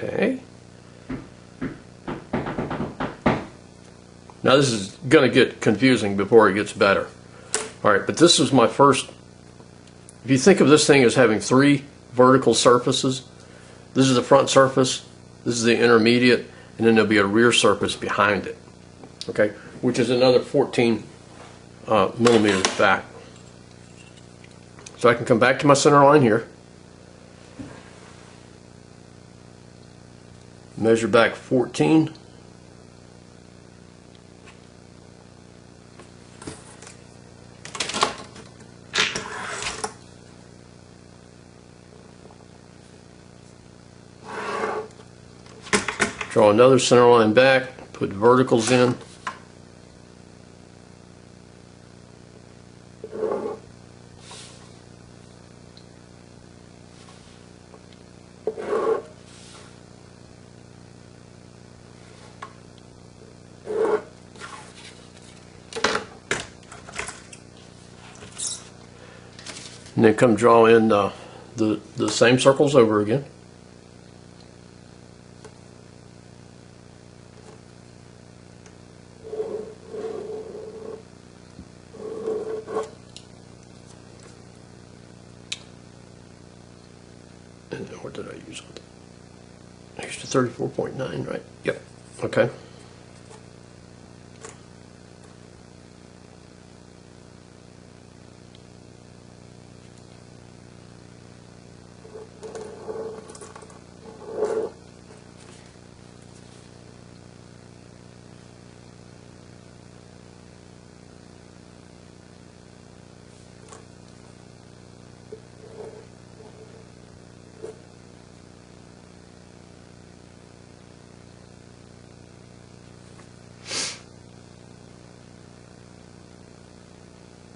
Okay. Now this is going to get confusing before it gets better. Alright, but this is my first. If you think of this thing as having three vertical surfaces, this is the front surface, this is the intermediate, and then there'll be a rear surface behind it. Okay, which is another 14 millimeters back. So I can come back to my center line here, measure back 14, draw another center line back, put verticals in, and then come draw in the same circles over again. And what did I use on that? I used a 34.9, right? Yep. Okay.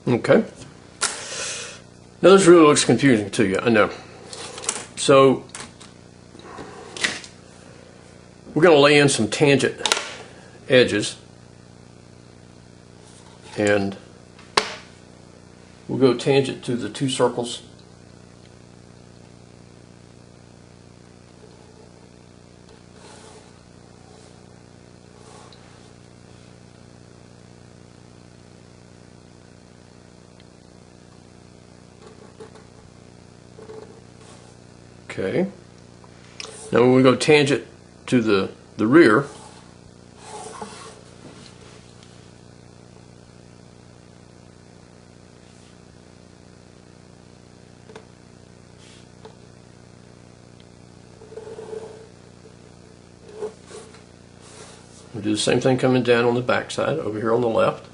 Okay. Now this really looks confusing to you, I know. So we're going to lay in some tangent edges, and we'll go tangent to the two circles. Okay. Now when we go tangent to the rear, we'll do the same thing coming down on the back side over here on the left.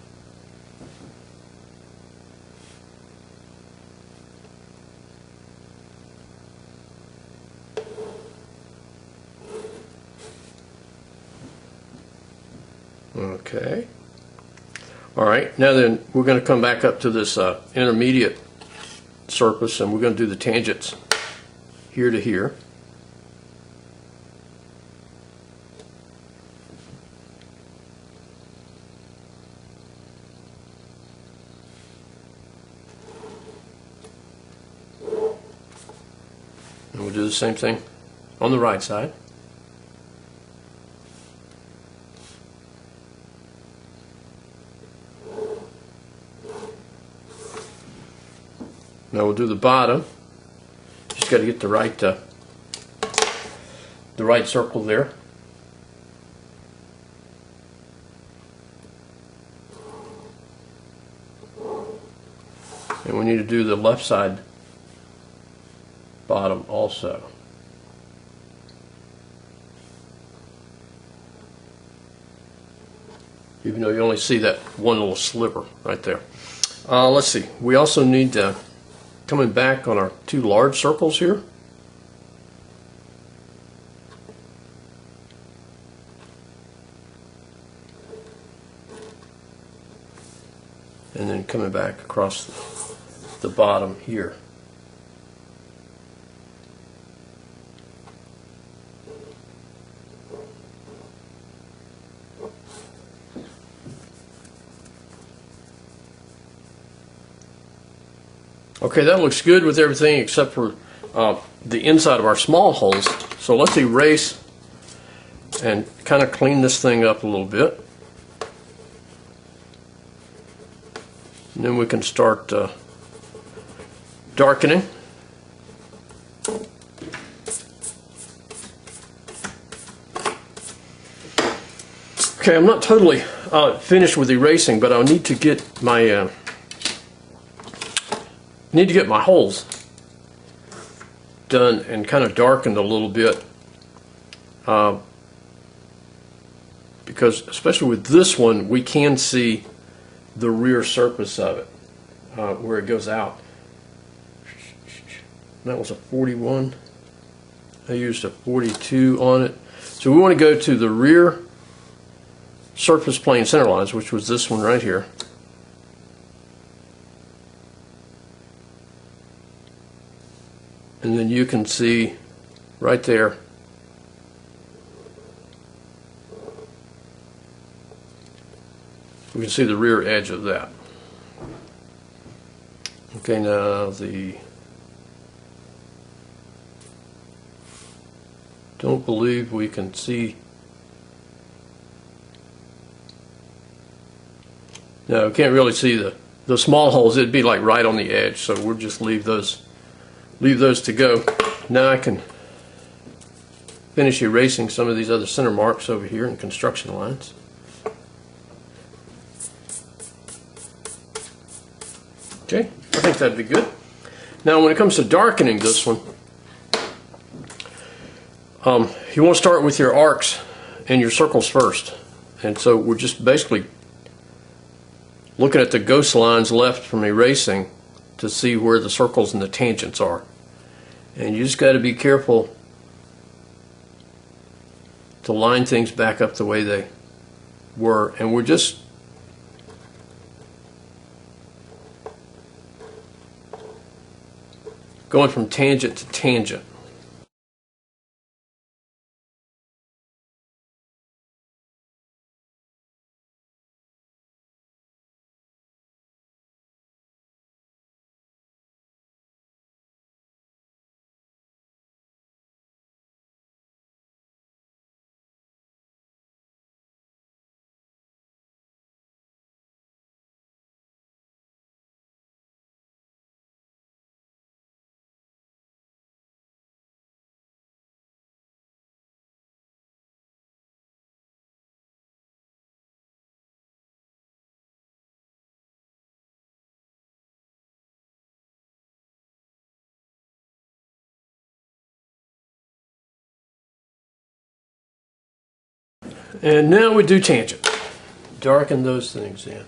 Okay. All right. Now then, we're going to come back up to this intermediate surface, and we're going to do the tangents here to here. And we'll do the same thing on the right side. Now we'll do the bottom. Just got to get the right circle there. And we need to do the left side bottom also. Even though you only see that one little sliver right there. Let's see. We also need to coming back on our two large circles here. And then coming back across the bottom here. Okay, that looks good with everything except for the inside of our small holes. So let's erase and kind of clean this thing up a little bit. And then we can start darkening. Okay, I'm not totally finished with erasing, but I'll need to get my holes done and kind of darkened a little bit, because especially with this one, we can see the rear surface of it where it goes out. That was a 41. I used a 42 on it. So we want to go to the rear surface plane center lines, which was this one right here. And then you can see right there we can see the rear edge of that. Okay, now don't believe we can see. No, we can't really see the small holes. It'd be like right on the edge, so we'll just leave those to go. Now I can finish erasing some of these other center marks over here in construction lines. Okay, I think that'd be good. Now when it comes to darkening this one, you want to start with your arcs and your circles first. And so we're just basically looking at the ghost lines left from erasing to see where the circles and the tangents are. And you just got to be careful to line things back up the way they were. And we're just going from tangent to tangent. And now we do tangent. Darken those things in.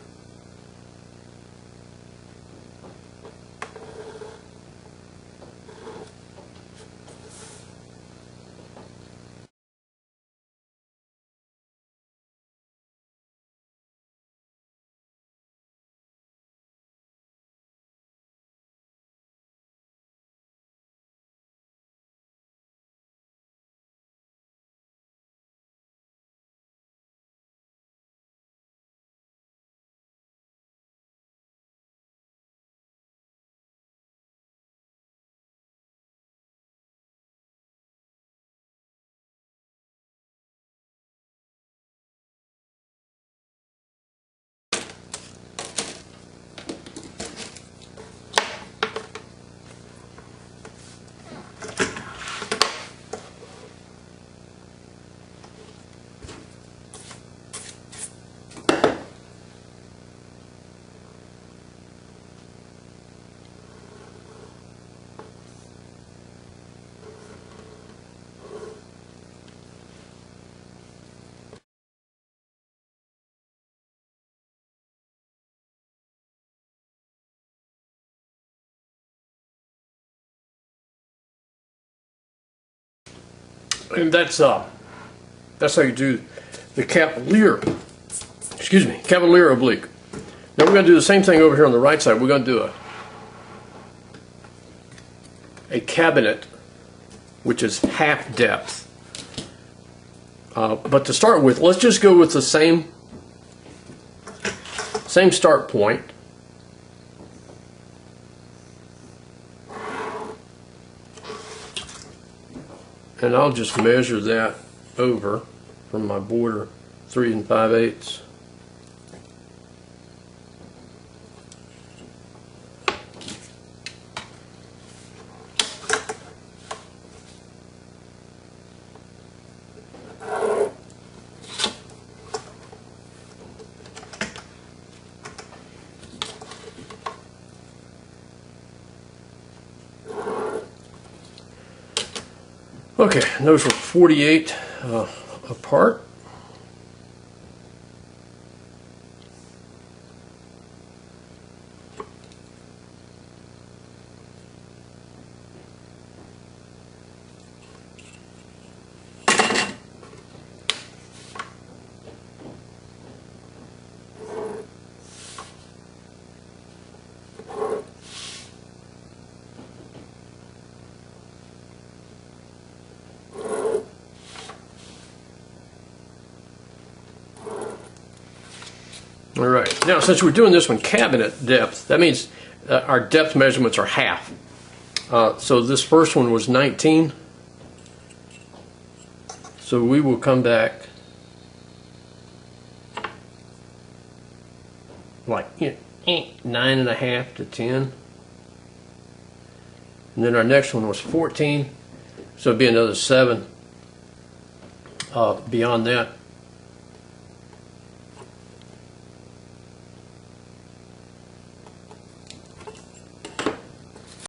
And that's how you do the cavalier oblique. Now we're going to do the same thing over here on the right side. We're going to do a cabinet, which is half depth. But to start with, let's just go with the same start point. And I'll just measure that over. from my border, 3 5/8. Okay, and those were 48 apart. All right, now since we're doing this one cabinet depth, that means our depth measurements are half. So this first one was 19. So we will come back like 9.5 to 10. And then our next one was 14. So it'd be another 7 beyond that.